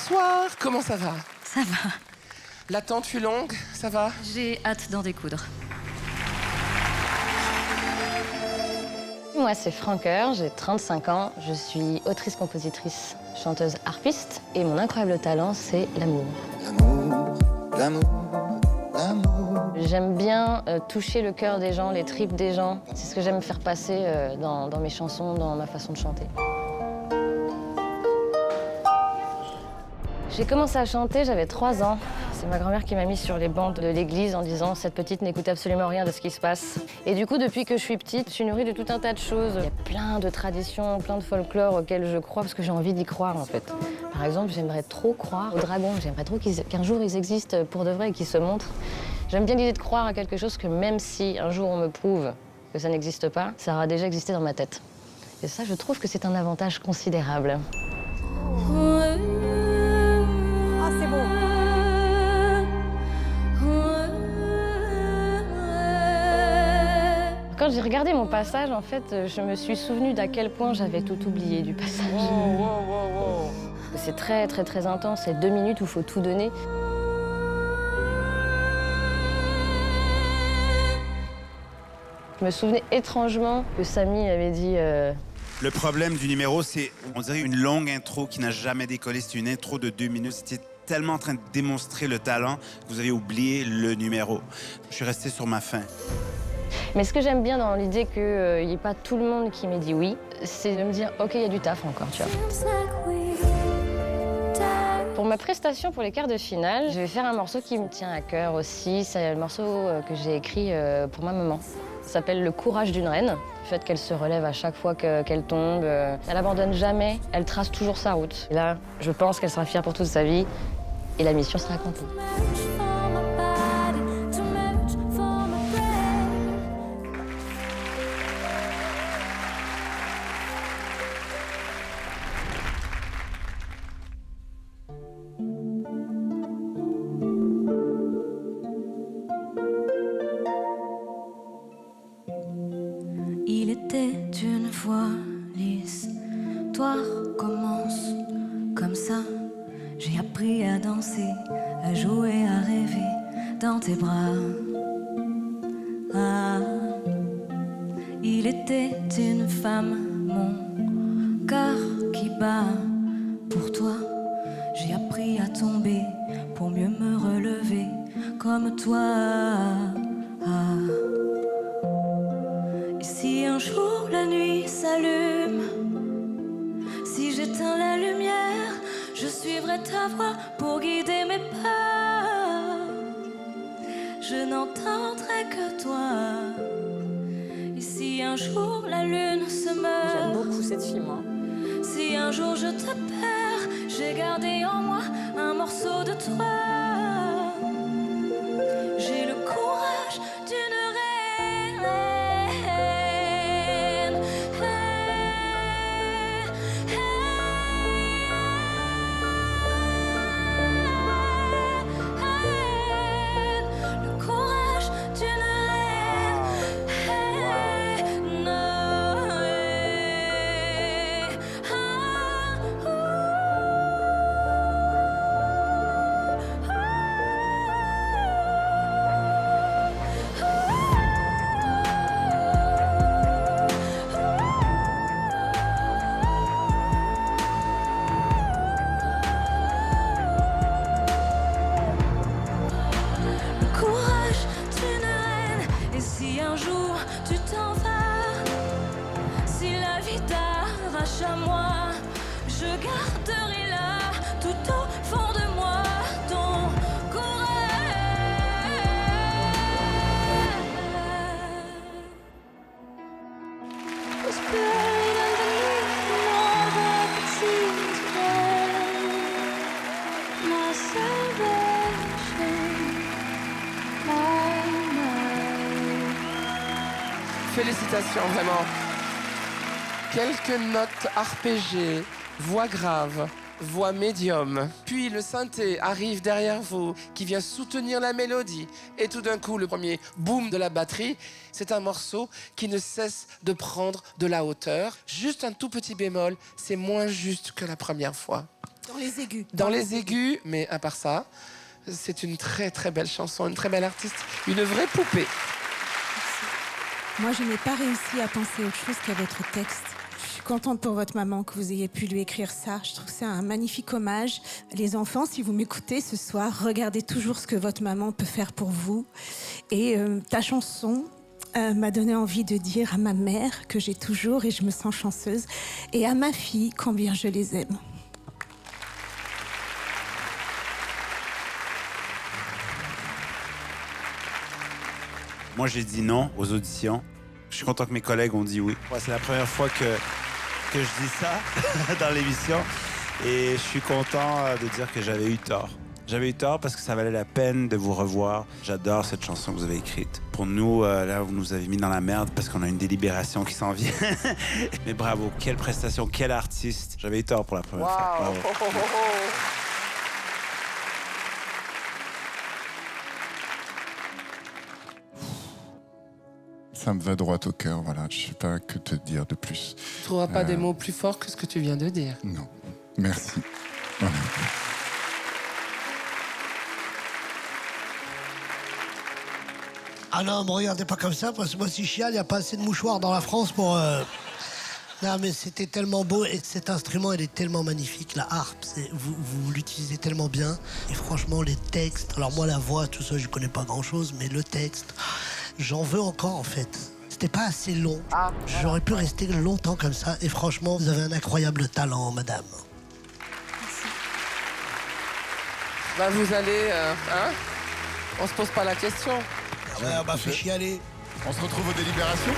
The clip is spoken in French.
Bonsoir, comment ça va? Ça va. L'attente fut longue, ça va? J'ai hâte d'en découdre. Moi, c'est Francoeur, j'ai 35 ans, je suis autrice-compositrice, chanteuse harpiste, et mon incroyable talent, c'est l'amour. L'amour, l'amour, l'amour. J'aime bien toucher le cœur des gens, les tripes des gens. C'est ce que j'aime faire passer dans mes chansons, dans ma façon de chanter. J'ai commencé à chanter, j'avais 3 ans. C'est ma grand-mère qui m'a mise sur les bancs de l'église en disant « Cette petite n'écoute absolument rien de ce qui se passe ». Et du coup, depuis que je suis petite, je suis nourrie de tout un tas de choses. Il y a plein de traditions, plein de folklore auxquels je crois parce que j'ai envie d'y croire, en fait. Par exemple, j'aimerais trop croire aux dragons. J'aimerais trop qu'un jour ils existent pour de vrai et qu'ils se montrent. J'aime bien l'idée de croire à quelque chose que même si un jour on me prouve que ça n'existe pas, ça aura déjà existé dans ma tête. Et ça, je trouve que c'est un avantage considérable. Ah, c'est beau. Quand j'ai regardé mon passage, en fait, je me suis souvenue d'à quel point j'avais tout oublié du passage. C'est très, très, très intense. C'est 2 minutes où il faut tout donner. Je me souvenais étrangement que Samy avait dit... Le problème du numéro, c'est, on dirait, une longue intro qui n'a jamais décollé. C'est une intro de 2 minutes. C'était tellement en train de démontrer le talent que vous avez oublié le numéro. Je suis resté sur ma faim. Mais ce que j'aime bien dans l'idée qu'il n'y ait pas tout le monde qui m'ait dit oui, c'est de me dire « Ok, il y a du taf encore, tu vois ». Pour ma prestation pour les quarts de finale, je vais faire un morceau qui me tient à cœur aussi. C'est le morceau que j'ai écrit pour ma maman. Ça s'appelle « Le courage d'une reine ». Le fait qu'elle se relève à chaque fois qu'elle tombe. Elle abandonne jamais, elle trace toujours sa route. Et là, je pense qu'elle sera fière pour toute sa vie et la mission sera accomplie. Il était une fois l'histoire commence comme ça. J'ai appris à danser, à jouer, à rêver dans tes bras. Ah, il était une femme, mon cœur qui bat pour toi. J'ai appris à tomber pour mieux me relever comme toi. Ah. Et si un jour la nuit s'allume, si j'éteins la lumière, je suivrai ta voix pour guider mes pas. Je n'entendrai que toi. Et si un jour la lune se meurt, J'aime beaucoup cette fille, moi. si un jour je te perds, j'ai gardé en moi un morceau de toi. J'ai le courage d'une reine. Le courage d'une reine. Le courage d'une reine. Et si un jour tu t'en vas, si la vie t'arrache à moi, je garderai là tout au fond de moi ton courage. Was buried underneath all that seems plain. My salvation, my mind. Félicitations, vraiment. Quelques notes arpégées, voix grave, voix médium. Puis le synthé arrive derrière vous, qui vient soutenir la mélodie. Et tout d'un coup, le premier boom de la batterie, c'est un morceau qui ne cesse de prendre de la hauteur. Juste un tout petit bémol, c'est moins juste que la première fois. Dans les aigus. Dans les aigus, mais à part ça, c'est une très très belle chanson, une très belle artiste, une vraie poupée. Moi, je n'ai pas réussi à penser autre chose qu'à votre texte. Je suis contente pour votre maman que vous ayez pu lui écrire ça. Je trouve que c'est un magnifique hommage. Les enfants, si vous m'écoutez ce soir, regardez toujours ce que votre maman peut faire pour vous. Et ta chanson m'a donné envie de dire à ma mère que j'ai toujours et je me sens chanceuse, et à ma fille combien je les aime. Moi, j'ai dit non aux auditions. Je suis content que mes collègues ont dit oui. Ouais, c'est la première fois que je dis ça dans l'émission. Et je suis content de dire que j'avais eu tort. J'avais eu tort parce que ça valait la peine de vous revoir. J'adore cette chanson que vous avez écrite. Pour nous, là, vous nous avez mis dans la merde parce qu'on a une délibération qui s'en vient. Mais bravo, quelle prestation, quel artiste. J'avais eu tort pour la première fois. Bravo. Ça me va droit au cœur, voilà. Je sais pas que te dire de plus. Tu ne trouveras pas des mots plus forts que ce que tu viens de dire. Non, merci. Voilà. Ah non, me regardez pas comme ça, parce que moi, si je chiale, il n'y a pas assez de mouchoirs dans la France pour... Non, mais c'était tellement beau, et cet instrument, il est tellement magnifique, la harpe, vous l'utilisez tellement bien. Et franchement, les textes, alors moi, la voix, tout ça, je connais pas grand-chose, mais le texte, j'en veux encore, en fait. C'était pas assez long. J'aurais pu rester longtemps comme ça, et franchement, vous avez un incroyable talent, madame. Bah, vous allez... hein, on se pose pas la question. Ah ouais, on m'a fait chialer. On se retrouve aux délibérations.